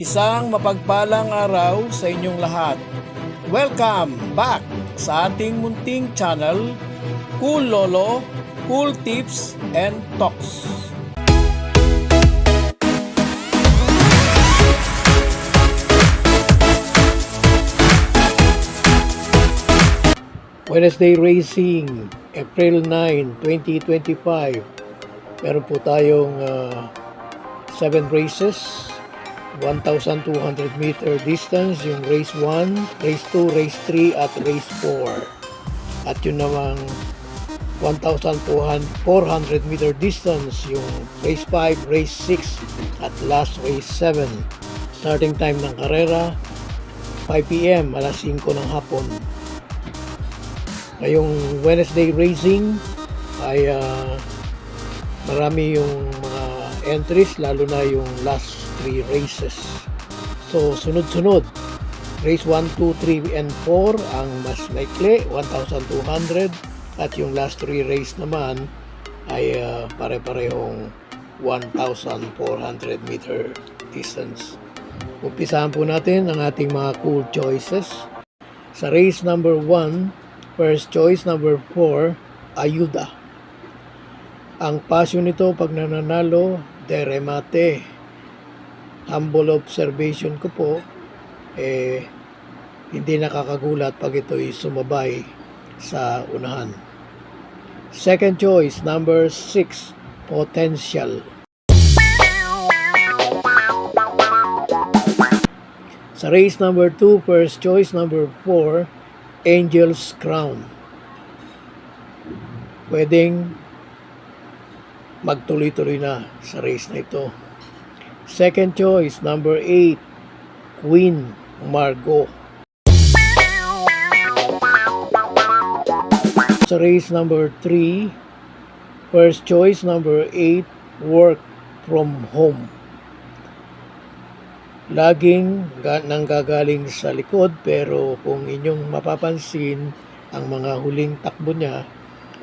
Isang mapagpalang araw sa inyong lahat. Welcome back sa ating munting channel, Cool Lolo, Cool Tips and Talks. Wednesday Racing, April 9, 2025. Meron po tayong 7 races. 1,200 meter distance, yung race 1, race 2, race 3, at race 4. At yun namang 1,400 meter distance, yung race 5, race 6, at last race 7. Starting time ng karera, 5 p.m., alas 5 ng hapon. Ngayong Wednesday Racing ay marami yung mga entries, lalo na yung last 3 races. So, sunod-sunod. Race 1, 2, 3, and 4 ang mas maikli, 1,200. At yung last 3 race naman ay pare-parehong 1,400 meter distance. Umpisahan po natin ang ating mga cool choices. Sa race number 1, first choice number 4, Ayuda. Ang passion nito pag nananalo, de remate. Humble observation ko po, hindi nakakagulat pag ito'y sumabay sa unahan. Second choice, number 6, Potential. Sa race number 2, first choice, number 4, Angel's Crown. Pwedeng magtuloy-tuloy na sa race na ito. Second choice, number 8, Queen Margot. Sa race number 3, first choice, number 8, Work from Home. Laging nanggagaling sa likod, pero kung inyong mapapansin, ang mga huling takbo niya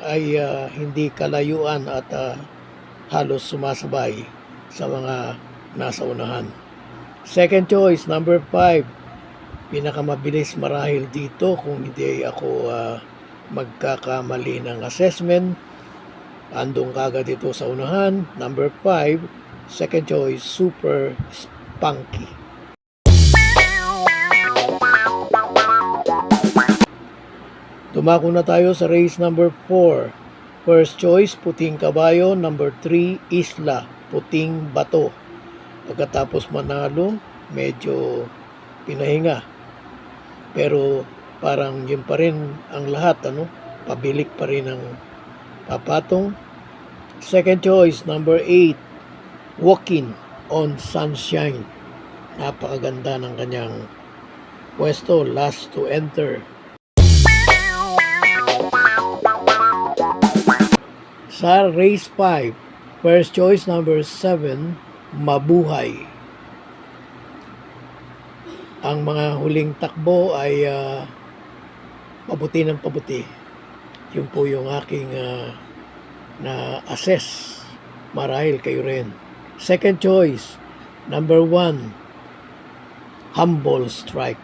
ay hindi kalayuan at halos sumasabay sa mga nasa unahan. Second choice, number 5, pinakamabilis marahil dito kung hindi ako magkakamali ng assessment. Andong kagad ito sa unahan. Number 5, second choice, Super Spunky. Dumako na tayo sa race number 4. First choice, Puting Kabayo. Number 3, Isla, Puting Bato. Pagkatapos manalo, medyo pinahinga. Pero parang yun pa rin ang lahat, pabilik pa rin ang papatong. Second choice, number 8, Walking on Sunshine. Napakaganda ng kanyang pwesto, last to enter. Sa race 5, first choice, number 7, Mabuhay. Ang mga huling takbo ay pabuti ng pabuti. Yun po yung aking na-assess. Marahil kayo rin. Second choice, number 1, Humble Strike.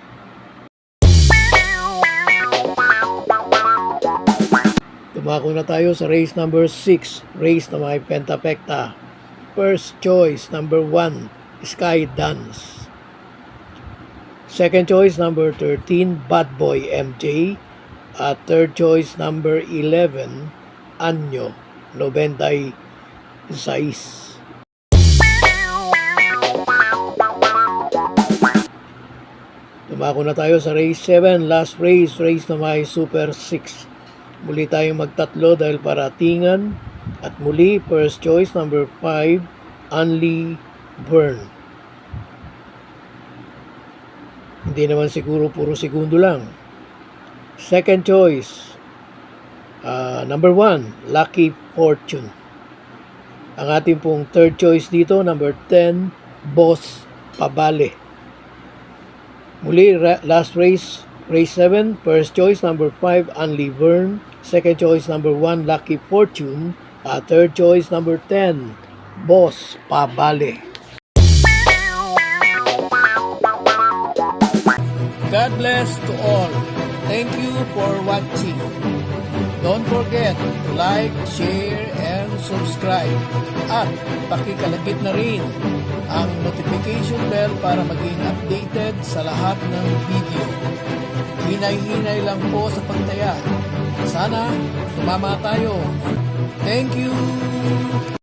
Dumako na tayo sa race number 6, race na may pentapekta. First choice, number 1, Sky Dance. Second choice, number 13, Bad Boy MJ. At third choice, number 11, Anyo, 96. Dumako na tayo sa race 7, last race, race na may Super 6. Muli tayong magtatlo dahil paratingan. At muli, first choice, number 5, Only Burn. Hindi naman siguro puro segundo lang. Second choice, number 1, Lucky Fortune. Ang ating pong third choice dito, number 10, Boss Pabale. Muli, last race, race 7, first choice, number 5, Only Burn. Second choice, number 1, Lucky Fortune. Third choice, number 10, Boss Pabale. God bless to all. Thank you for watching. Don't forget to like, share, and subscribe. At pakikalagit na rin ang notification bell para maging updated sa lahat ng video. Hinay-hinay lang po sa pagtaya. Sana tumama tayo. Thank you!